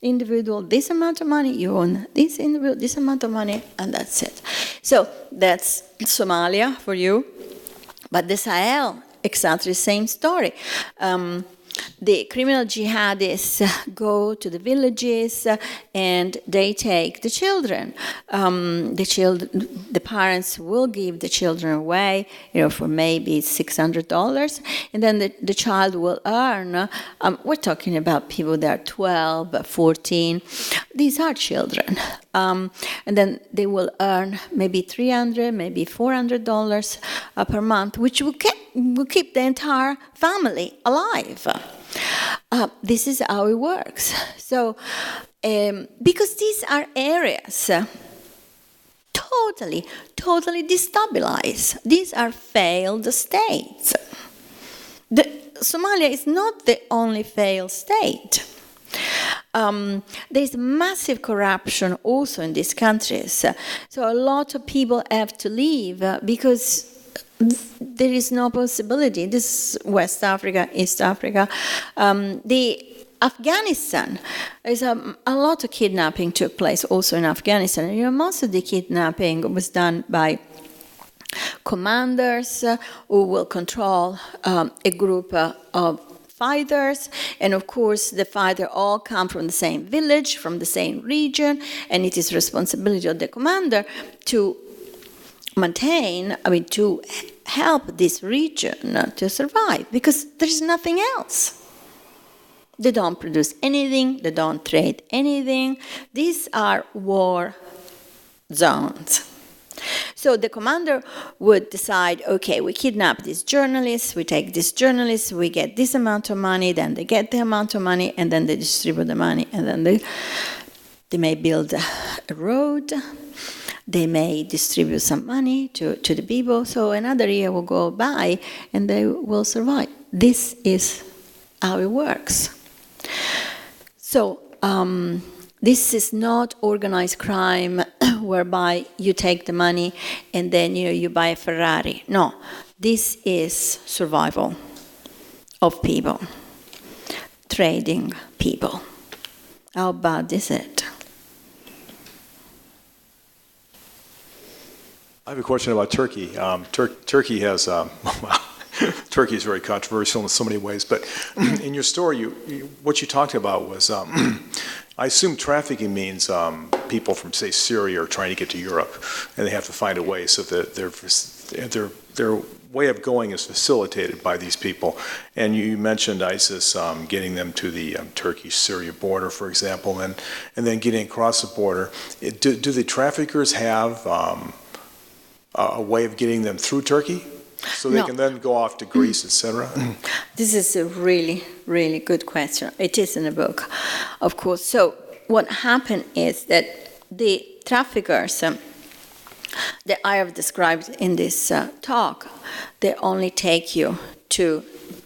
individual this amount of money, you owe this individual this amount of money, and that's it. So that's Somalia for you. But the Sahel, exactly the same story. The criminal jihadists go to the villages and they take the children. The parents will give the children away, for maybe $600, and then the child will earn. We're talking about people that are 12, 14. These are children, and then they will earn maybe $300, maybe $400 per month, which will keep the entire family alive. This is how it works. So, because these are areas totally destabilized. These are failed states. Somalia is not the only failed state. There's massive corruption also in these countries. So a lot of people have to leave because there is no possibility. This is West Africa, East Africa. Afghanistan, there's a lot of kidnapping took place also in Afghanistan. Most of the kidnapping was done by commanders who will control a group of fighters, and of course the fighters all come from the same village, from the same region, and it is responsibility of the commander to to help this region to survive, because there's nothing else. They don't produce anything, they don't trade anything. These are war zones. So the commander would decide, okay, we kidnap these journalists, we take these journalists, we get this amount of money, then they get the amount of money, and then they distribute the money, and then they may build a road, they may distribute some money to the people, so another year will go by and they will survive. This is how it works. So this is not organized crime whereby you take the money and then you buy a Ferrari. No, this is survival of people, trading people. How bad is it? I have a question about Turkey. Turkey has, Turkey is very controversial in so many ways, but in your story, what you talked about was, I assume trafficking means people from, say, Syria are trying to get to Europe, and they have to find a way so that their way of going is facilitated by these people. And you mentioned ISIS getting them to the Turkey-Syria border, for example, and then getting across the border. Do the traffickers have a way of getting them through Turkey? So they can then go off to Greece, etc.? This is a really, really good question. It is in the book, of course. So what happened is that the traffickers that I have described in this talk, they only take you to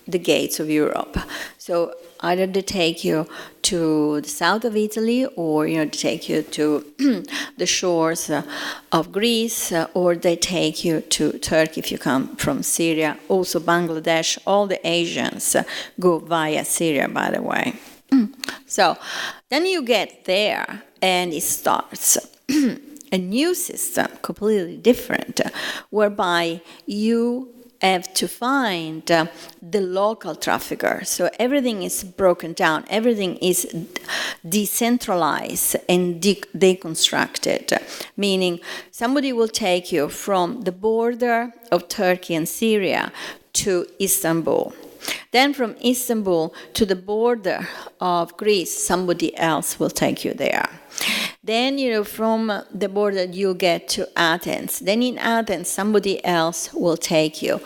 the gates of Europe. So either they take you to the south of Italy, or they take you to the shores of Greece, or they take you to Turkey if you come from Syria. Also Bangladesh, all the Asians go via Syria, by the way. So then you get there and it starts a new system, completely different, whereby you have to find the local trafficker. So everything is broken down, everything is decentralized and deconstructed, meaning somebody will take you from the border of Turkey and Syria to Istanbul. Then from Istanbul to the border of Greece, somebody else will take you there. Then, from the border, you get to Athens. Then in Athens, somebody else will take you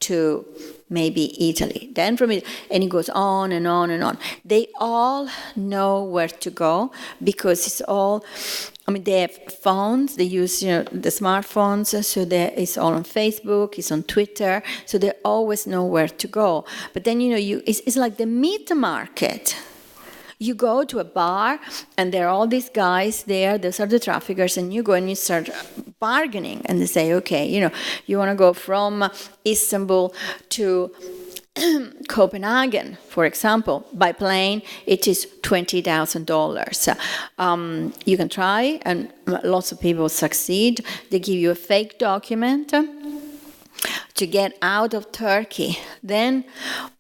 to maybe Italy. Then from it, and it goes on and on and on. They all know where to go because it's all, they have phones, they use, the smartphones, so it's all on Facebook, it's on Twitter, so they always know where to go. But then, it's like the meat market. You go to a bar, and there are all these guys there, those are the traffickers, and you go and you start bargaining, and they say, okay, you want to go from Istanbul to Copenhagen, for example, by plane, it is $20,000. You can try, and lots of people succeed. They give you a fake document to get out of Turkey. Then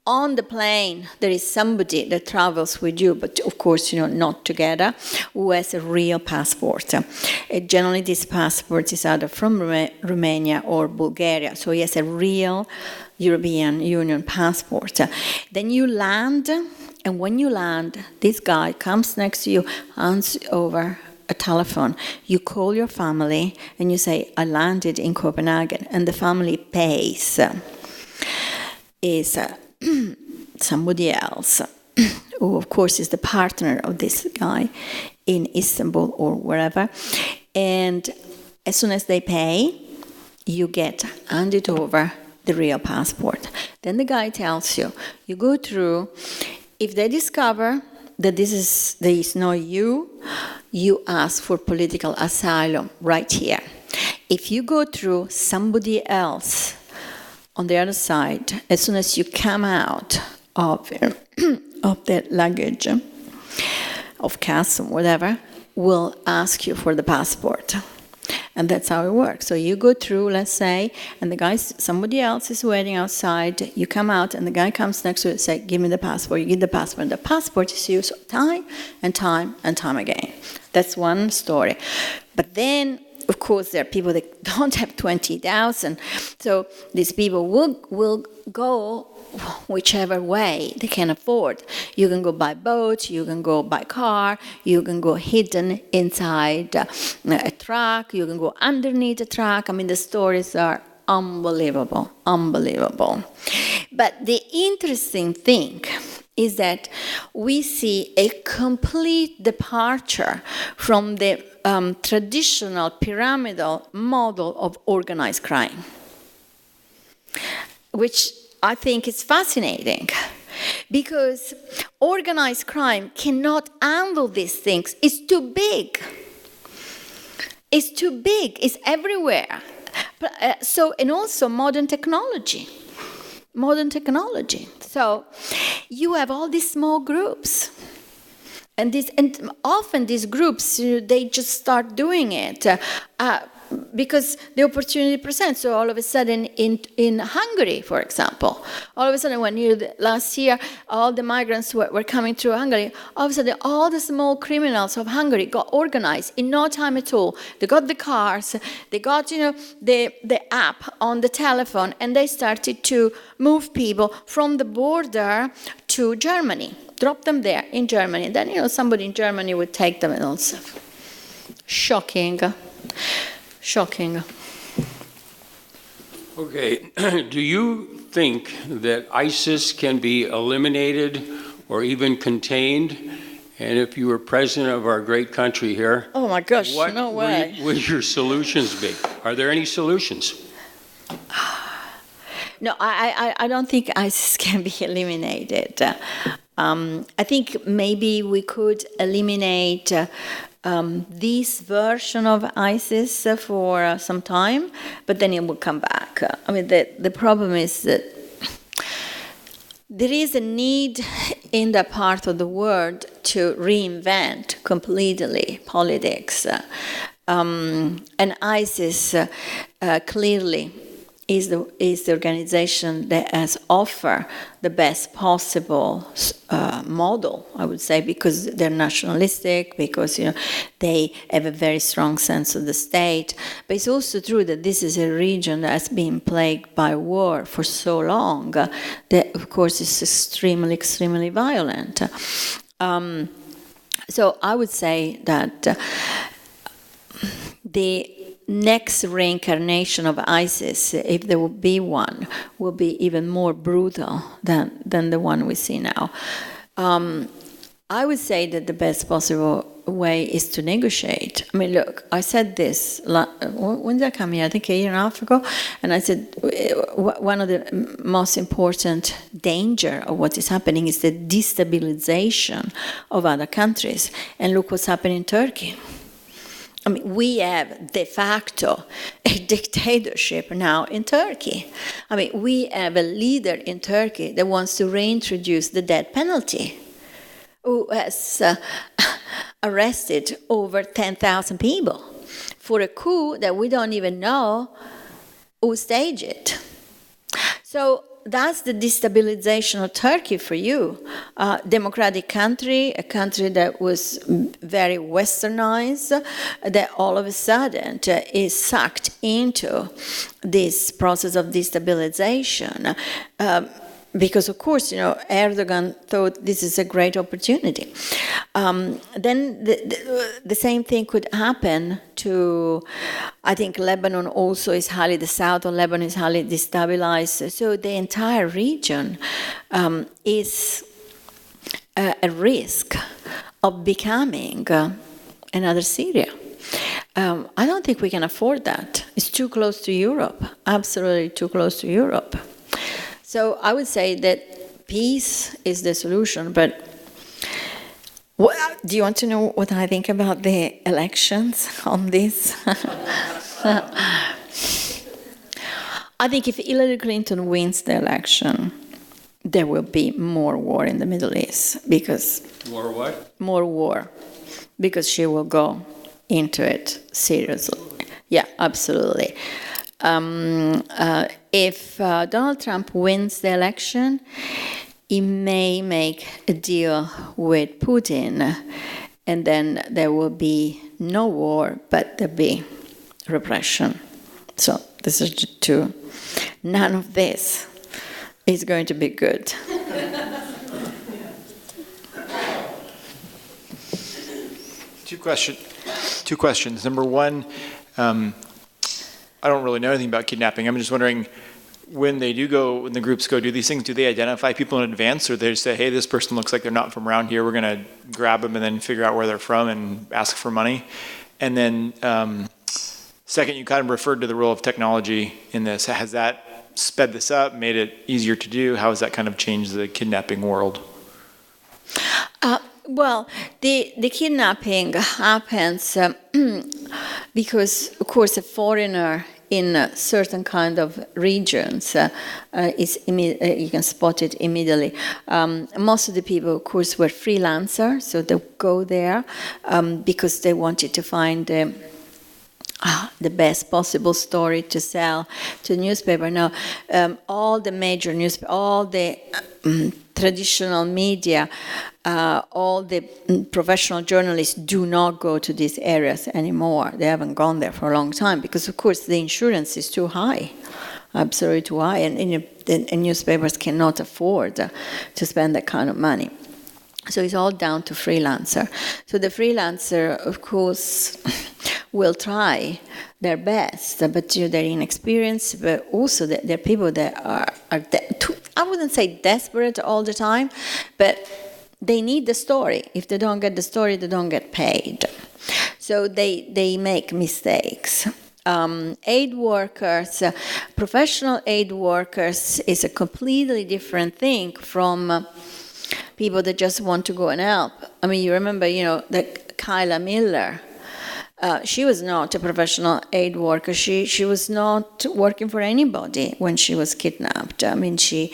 on the plane, there is somebody that travels with you, but of course, not together, who has a real passport. Generally, this passport is either from Romania or Bulgaria, so he has a real European Union passport. Then you land, and when you land, this guy comes next to you, hands over a telephone. You call your family and you say, I landed in Copenhagen, and the family pays. Is somebody else, who of course is the partner of this guy in Istanbul or wherever. And as soon as they pay, you get handed over the real passport. Then the guy tells you, you go through, if they discover that there is no you ask for political asylum right here. If you go through somebody else on the other side, as soon as you come out of the luggage, of custom, whatever, will ask you for the passport. And that's how it works. So you go through, let's say, and somebody else is waiting outside. You come out, and the guy comes next to you and says, give me the passport. You give the passport. And the passport is used time and time and time again. That's one story. But then, of course, there are people that don't have 20,000. So these people will go whichever way they can afford. You can go by boat, you can go by car, you can go hidden inside a truck, you can go underneath a truck. The stories are unbelievable. But the interesting thing is that we see a complete departure from the traditional pyramidal model of organized crime, which I think is fascinating, because organized crime cannot handle these things. It's too big. It's too big. It's everywhere. And also modern technology. So you have all these small groups. And often these groups, they just start doing it because the opportunity presents. So all of a sudden, in Hungary, for example, all of a sudden last year, all the migrants were coming through Hungary, all of a sudden, all the small criminals of Hungary got organized in no time at all. They got the cars, they got, the app on the telephone, and they started to move people from the border to Germany. Drop them there in Germany. And then, somebody in Germany would take them and all stuff. Shocking. Okay. Do you think that ISIS can be eliminated or even contained? And if you were president of our great country here, oh my gosh, no way. What would your solutions be? Are there any solutions? No, I don't think ISIS can be eliminated. I think maybe we could eliminate this version of ISIS for some time, but then it will come back. The problem is that there is a need in that part of the world to reinvent completely politics. And ISIS clearly is the organization that has offered the best possible model, I would say, because they're nationalistic, because they have a very strong sense of the state. But it's also true that this is a region that has been plagued by war for so long that, of course, is extremely, extremely violent. So I would say that the next reincarnation of ISIS, if there will be one, will be even more brutal than the one we see now. I would say that the best possible way is to negotiate. Look, I said this, when did I come here? I think a year and a half ago. And I said, one of the most important danger of what is happening is the destabilization of other countries. And look what's happening in Turkey. We have de facto a dictatorship now in Turkey. We have a leader in Turkey that wants to reintroduce the death penalty, who has arrested over 10,000 people for a coup that we don't even know who staged it. So that's the destabilization of Turkey for you. Democratic country, a country that was very westernized, that all of a sudden is sucked into this process of destabilization. Because, of course, Erdogan thought this is a great opportunity. Then the same thing could happen to, I think Lebanon also is the south of Lebanon is highly destabilized. So the entire region is a risk of becoming another Syria. I don't think we can afford that. It's too close to Europe, absolutely too close to Europe. So I would say that peace is the solution, but do you want to know what I think about the elections on this? I think if Hillary Clinton wins the election, there will be more war in the Middle East because... More what? More war, because she will go into it seriously. Yeah, absolutely. If Donald Trump wins the election, he may make a deal with Putin, and then there will be no war, but there'll be repression. So this is two. None of this is going to be good. Two questions. Number one, I don't really know anything about kidnapping. I'm just wondering, when the groups go do these things, do they identify people in advance, or they just say, hey, this person looks like they're not from around here, we're going to grab them and then figure out where they're from and ask for money? And then second, you kind of referred to the role of technology in this. Has that sped this up, made it easier to do? How has that kind of changed the kidnapping world? Well, the kidnapping happens because, of course, a foreigner in certain kind of regions you can spot it immediately. Most of the people, of course, were freelancers, so they go there because they wanted to find the best possible story to sell to newspaper. Now, all the major newspapers, all the traditional media, all the professional journalists do not go to these areas anymore. They haven't gone there for a long time because, of course, the insurance is too high, absolutely too high, and newspapers cannot afford to spend that kind of money. So it's all down to freelancer. So the freelancer, of course, will try their best, but they're inexperienced, but also they're people that are I wouldn't say desperate all the time, but they need the story. If they don't get the story, they don't get paid. So they make mistakes. Aid workers, professional aid workers is a completely different thing from people that just want to go and help. I mean, you remember, that Kyla Miller. She was not a professional aid worker. She was not working for anybody when she was kidnapped. I mean, she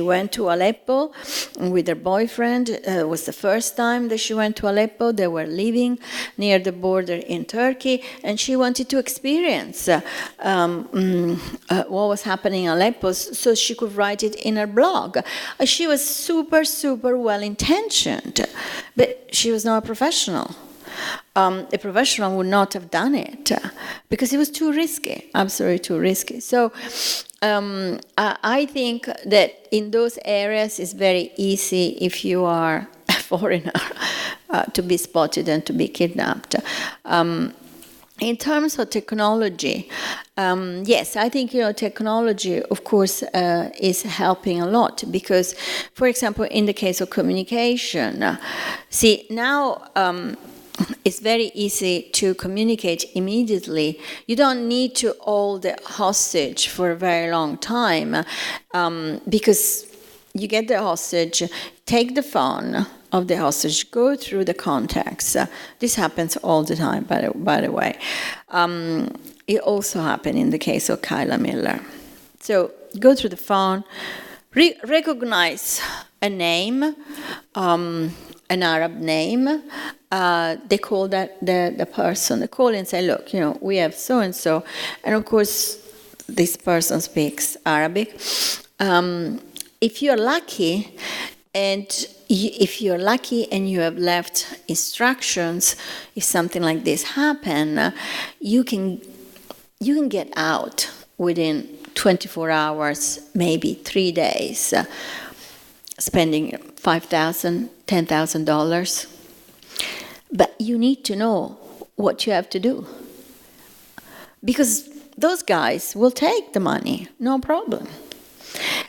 went to Aleppo with her boyfriend. It was the first time that she went to Aleppo. They were living near the border in Turkey, and she wanted to experience what was happening in Aleppo so she could write it in her blog. She was super, super well-intentioned, but she was not a professional. A professional would not have done it because it was too risky, absolutely too risky. So I think that in those areas it's very easy if you are a foreigner to be spotted and to be kidnapped. In terms of technology, yes, I think technology, of course, is helping a lot because, for example, in the case of communication, see now. It's very easy to communicate immediately. You don't need to hold the hostage for a very long time because you get the hostage, take the phone of the hostage, go through the contacts. This happens all the time, by the way. It also happened in the case of Kyla Miller. So go through the phone, recognize a name, an Arab name. They call that the person. They call and say, look, we have so-and-so. And of course, this person speaks Arabic. If you're lucky, and you have left instructions, if something like this happen, you can get out within 24 hours, maybe 3 days, spending $5,000, $10,000. But you need to know what you have to do. Because those guys will take the money, no problem.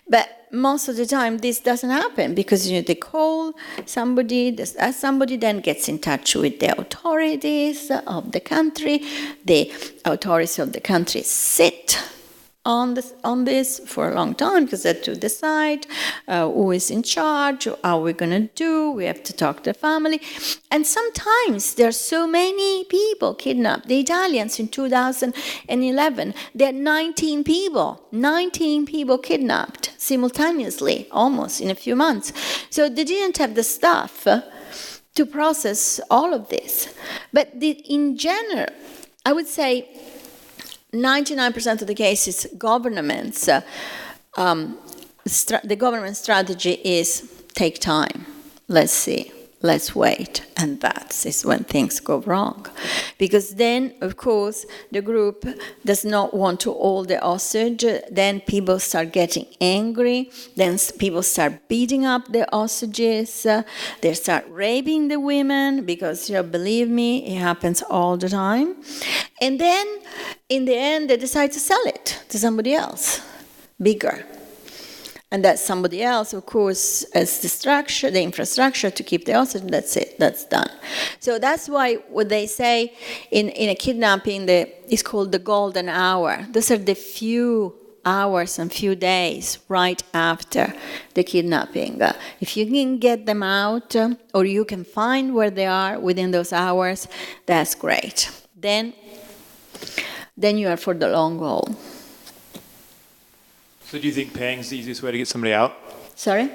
But most of the time this doesn't happen because they call somebody, somebody then gets in touch with the authorities of the country. The authorities of the country sit on this for a long time because they have to decide who is in charge, how we're going to do. We have to talk to the family. And sometimes there are so many people kidnapped. The Italians in 2011, there are 19 people kidnapped simultaneously, almost in a few months. So they didn't have the staff to process all of this. But in general, I would say 99% of the cases, governments, the government strategy is take time, let's see, let's wait, and that is when things go wrong. Because then, of course, the group does not want to hold the hostage, then people start getting angry, then people start beating up the hostages, they start raping the women, because, believe me, it happens all the time. And then, in the end, they decide to sell it to somebody else, bigger. And that somebody else, of course, has the structure, the infrastructure to keep the hostage, and that's it, that's done. So that's why what they say in a kidnapping is called the golden hour. Those are the few hours and few days right after the kidnapping. If you can get them out, or you can find where they are within those hours, that's great. Then you are for the long haul. So do you think paying is the easiest way to get somebody out? Sorry?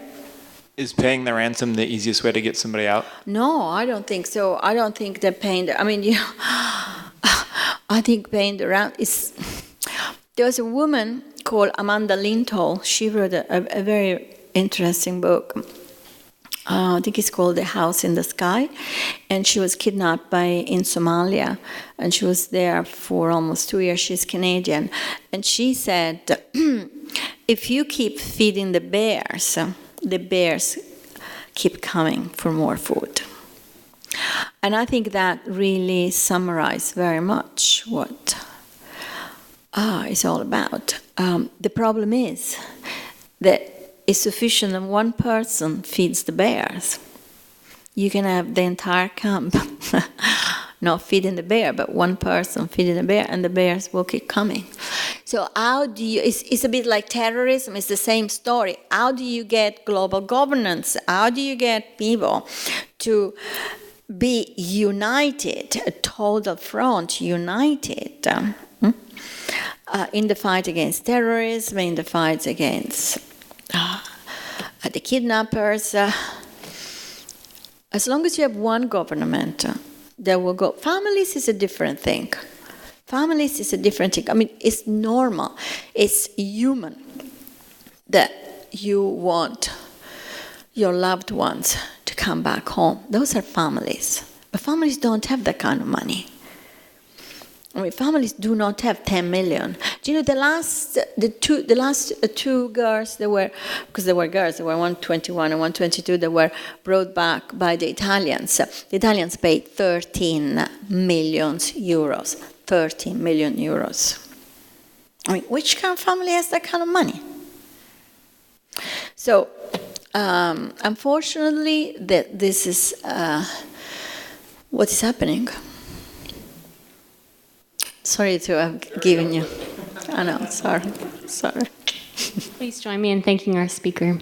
Is paying the ransom the easiest way to get somebody out? No, I don't think so. I don't think that paying the, I mean, you know, I think paying the ransom is... There was a woman called Amanda Lindholm. She wrote a very interesting book. I think it's called The House in the Sky. And she was kidnapped in Somalia. And she was there for almost 2 years. She's Canadian. And she said, if you keep feeding the bears keep coming for more food. And I think that really summarizes very much what it's all about. The problem is that it's sufficient that one person feeds the bears. You can have the entire camp not feeding the bear, but one person feeding the bear, and the bears will keep coming. So how do you, it's a bit like terrorism, it's the same story. How do you get global governance? How do you get people to be united, a total front, united in the fight against terrorism, in the fight against the kidnappers? As long as you have one government, that will go. Families is a different thing. Families is a different thing. I mean, it's normal. It's human that you want your loved ones to come back home. Those are families. But families don't have that kind of money. I mean, families do not have 10 million. Do you know the last two girls, because they were girls, they were 121 and 122, that were brought back by the Italians. The Italians paid 13 million euros. 13 million euros. I mean, which kind of family has that kind of money? So, unfortunately, this is what is happening. Sorry to have given you. I know, sorry. Please join me in thanking our speaker.